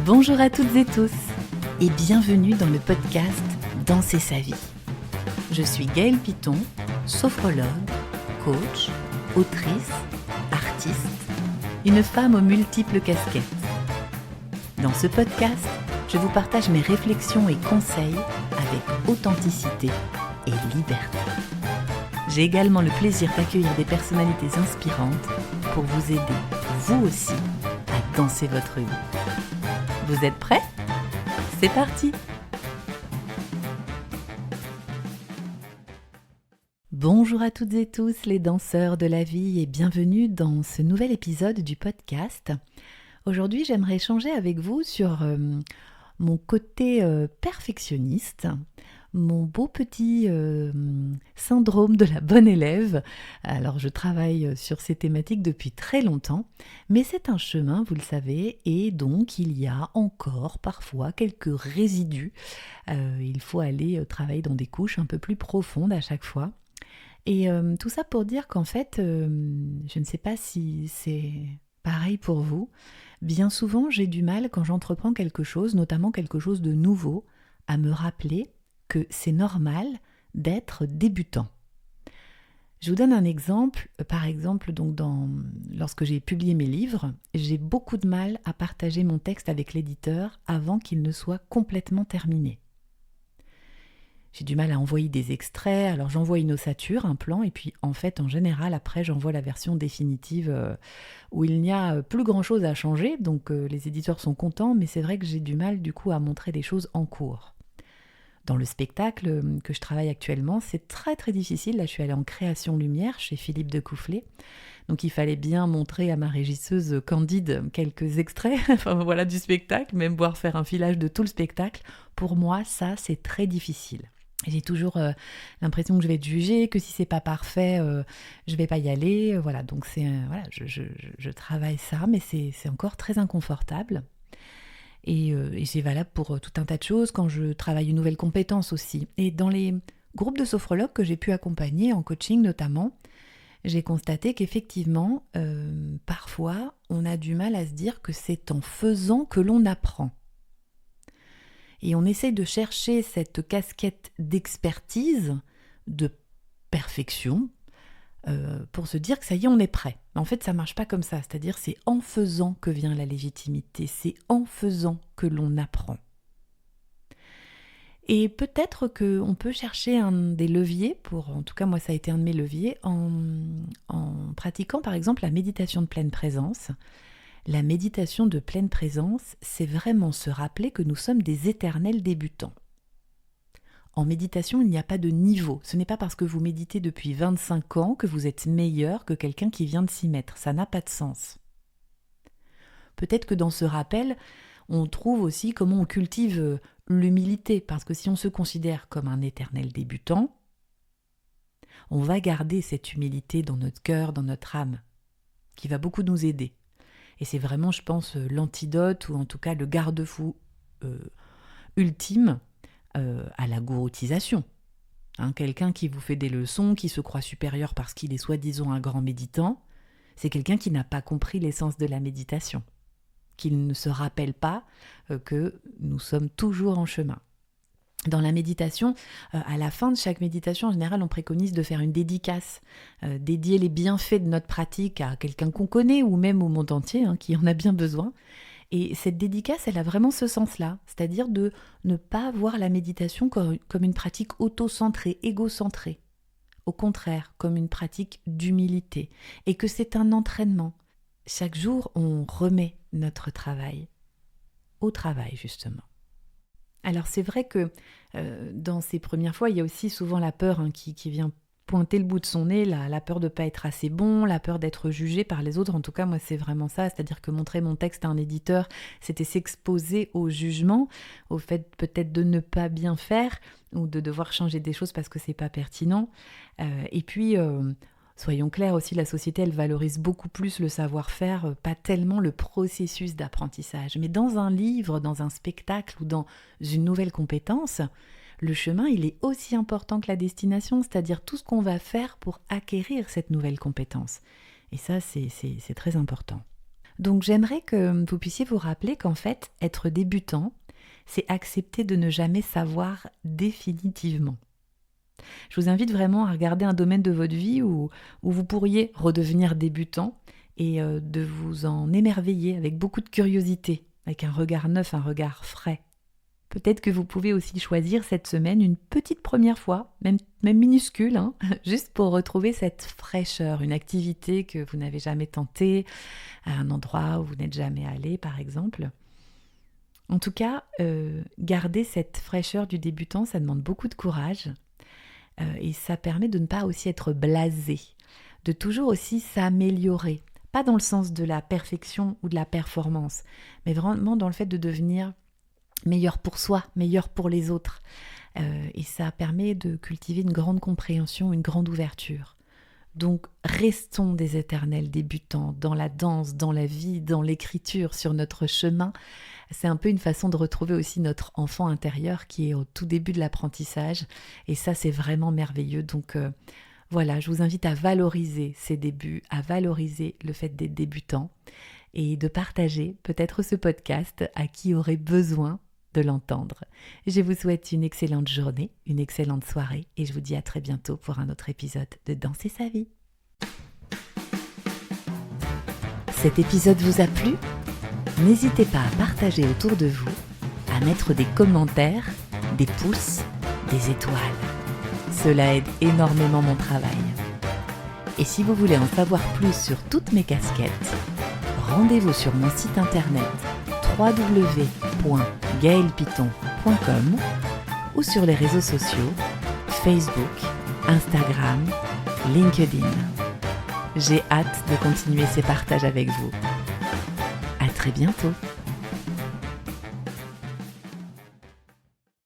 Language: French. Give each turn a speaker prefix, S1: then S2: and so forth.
S1: Bonjour à toutes et tous et bienvenue dans le podcast Danser sa vie. Je suis Gaëlle Piton, sophrologue, coach, autrice, artiste, une femme aux multiples casquettes. Dans ce podcast, je vous partage mes réflexions et conseils avec authenticité et liberté. J'ai également le plaisir d'accueillir des personnalités inspirantes pour vous aider, vous aussi, à danser votre vie. Vous êtes prêts ? C'est parti ! Bonjour à toutes et tous les danseurs de la vie et bienvenue dans ce nouvel épisode du podcast. Aujourd'hui, j'aimerais échanger avec vous sur mon côté perfectionniste, mon beau petit syndrome de la bonne élève. Alors, je travaille sur ces thématiques depuis très longtemps, mais c'est un chemin, vous le savez, et donc il y a encore parfois quelques résidus. Il faut aller travailler dans des couches un peu plus profondes à chaque fois. Et tout ça pour dire qu'en fait, je ne sais pas si c'est pareil pour vous, bien souvent j'ai du mal quand j'entreprends quelque chose, notamment quelque chose de nouveau, à me rappeler que c'est normal d'être débutant. Je vous donne un exemple. Par exemple, donc lorsque j'ai publié mes livres, j'ai beaucoup de mal à partager mon texte avec l'éditeur avant qu'il ne soit complètement terminé. J'ai du mal à envoyer des extraits, alors j'envoie une ossature, un plan, et puis en fait, en général, après, j'envoie la version définitive où il n'y a plus grand-chose à changer, donc les éditeurs sont contents, mais c'est vrai que j'ai du mal du coup à montrer des choses en cours. Dans le spectacle que je travaille actuellement, c'est très très difficile. Là, je suis allée en création lumière chez Philippe de Coufflet. Donc, il fallait bien montrer à ma régisseuse Candide quelques extraits voilà, du spectacle, même voir faire un filage de tout le spectacle. Pour moi, ça, c'est très difficile. J'ai toujours l'impression que je vais être jugée, que si c'est pas parfait, je vais pas y aller. Voilà, donc voilà, je travaille ça, mais c'est encore très inconfortable. Et c'est valable pour tout un tas de choses quand je travaille une nouvelle compétence aussi. Et dans les groupes de sophrologues que j'ai pu accompagner, en coaching notamment, j'ai constaté qu'effectivement, parfois, on a du mal à se dire que c'est en faisant que l'on apprend. Et on essaie de chercher cette casquette d'expertise, de perfection, pour se dire que ça y est, on est prêt. Mais en fait, ça ne marche pas comme ça. C'est-à-dire, c'est en faisant que vient la légitimité. C'est en faisant que l'on apprend. Et peut-être qu'on peut chercher des leviers, en tout cas, moi, ça a été un de mes leviers, en pratiquant, par exemple, la méditation de pleine présence. La méditation de pleine présence, c'est vraiment se rappeler que nous sommes des éternels débutants. En méditation, il n'y a pas de niveau. Ce n'est pas parce que vous méditez depuis 25 ans que vous êtes meilleur que quelqu'un qui vient de s'y mettre. Ça n'a pas de sens. Peut-être que dans ce rappel, on trouve aussi comment on cultive l'humilité. Parce que si on se considère comme un éternel débutant, on va garder cette humilité dans notre cœur, dans notre âme, qui va beaucoup nous aider. Et c'est vraiment, je pense, l'antidote, ou en tout cas le garde-fou ultime à la gouroutisation. Quelqu'un qui vous fait des leçons, qui se croit supérieur parce qu'il est soi-disant un grand méditant, c'est quelqu'un qui n'a pas compris l'essence de la méditation, qu'il ne se rappelle pas que nous sommes toujours en chemin. Dans la méditation, à la fin de chaque méditation, en général, on préconise de faire une dédicace, dédier les bienfaits de notre pratique à quelqu'un qu'on connaît ou même au monde entier, qui en a bien besoin. Et cette dédicace, elle a vraiment ce sens-là, c'est-à-dire de ne pas voir la méditation comme une pratique auto-centrée, égocentrée. Au contraire, comme une pratique d'humilité. Et que c'est un entraînement. Chaque jour, on remet notre travail au travail, justement. Alors c'est vrai que dans ces premières fois, il y a aussi souvent la peur qui vient pointer le bout de son nez, la peur de ne pas être assez bon, la peur d'être jugé par les autres. En tout cas, moi, c'est vraiment ça. C'est-à-dire que montrer mon texte à un éditeur, c'était s'exposer au jugement, au fait peut-être de ne pas bien faire ou de devoir changer des choses parce que c'est pas pertinent. Et puis, soyons clairs aussi, la société, elle valorise beaucoup plus le savoir-faire, pas tellement le processus d'apprentissage. Mais dans un livre, dans un spectacle ou dans une nouvelle compétence, le chemin, il est aussi important que la destination, c'est-à-dire tout ce qu'on va faire pour acquérir cette nouvelle compétence. Et ça, c'est très important. Donc j'aimerais que vous puissiez vous rappeler qu'en fait, être débutant, c'est accepter de ne jamais savoir définitivement. Je vous invite vraiment à regarder un domaine de votre vie où vous pourriez redevenir débutant et de vous en émerveiller avec beaucoup de curiosité, avec un regard neuf, un regard frais. Peut-être que vous pouvez aussi choisir cette semaine une petite première fois, même minuscule, juste pour retrouver cette fraîcheur, une activité que vous n'avez jamais tentée, à un endroit où vous n'êtes jamais allé par exemple. En tout cas, garder cette fraîcheur du débutant, ça demande beaucoup de courage et ça permet de ne pas aussi être blasé, de toujours aussi s'améliorer. Pas dans le sens de la perfection ou de la performance, mais vraiment dans le fait de devenir meilleur pour soi, meilleur pour les autres. Et ça permet de cultiver une grande compréhension, une grande ouverture. Donc restons des éternels débutants dans la danse, dans la vie, dans l'écriture, sur notre chemin. C'est un peu une façon de retrouver aussi notre enfant intérieur qui est au tout début de l'apprentissage. Et ça, c'est vraiment merveilleux. Donc voilà, je vous invite à valoriser ces débuts, à valoriser le fait d'être débutant et de partager peut-être ce podcast à qui aurait besoin de l'entendre. Je vous souhaite une excellente journée, une excellente soirée et je vous dis à très bientôt pour un autre épisode de Danser sa vie. Cet épisode vous a plu ? N'hésitez pas à partager autour de vous, à mettre des commentaires, des pouces, des étoiles. Cela aide énormément mon travail. Et si vous voulez en savoir plus sur toutes mes casquettes, rendez-vous sur mon site internet www.gaelpiton.com ou sur les réseaux sociaux Facebook, Instagram, LinkedIn. J'ai hâte de continuer ces partages avec vous. À très bientôt.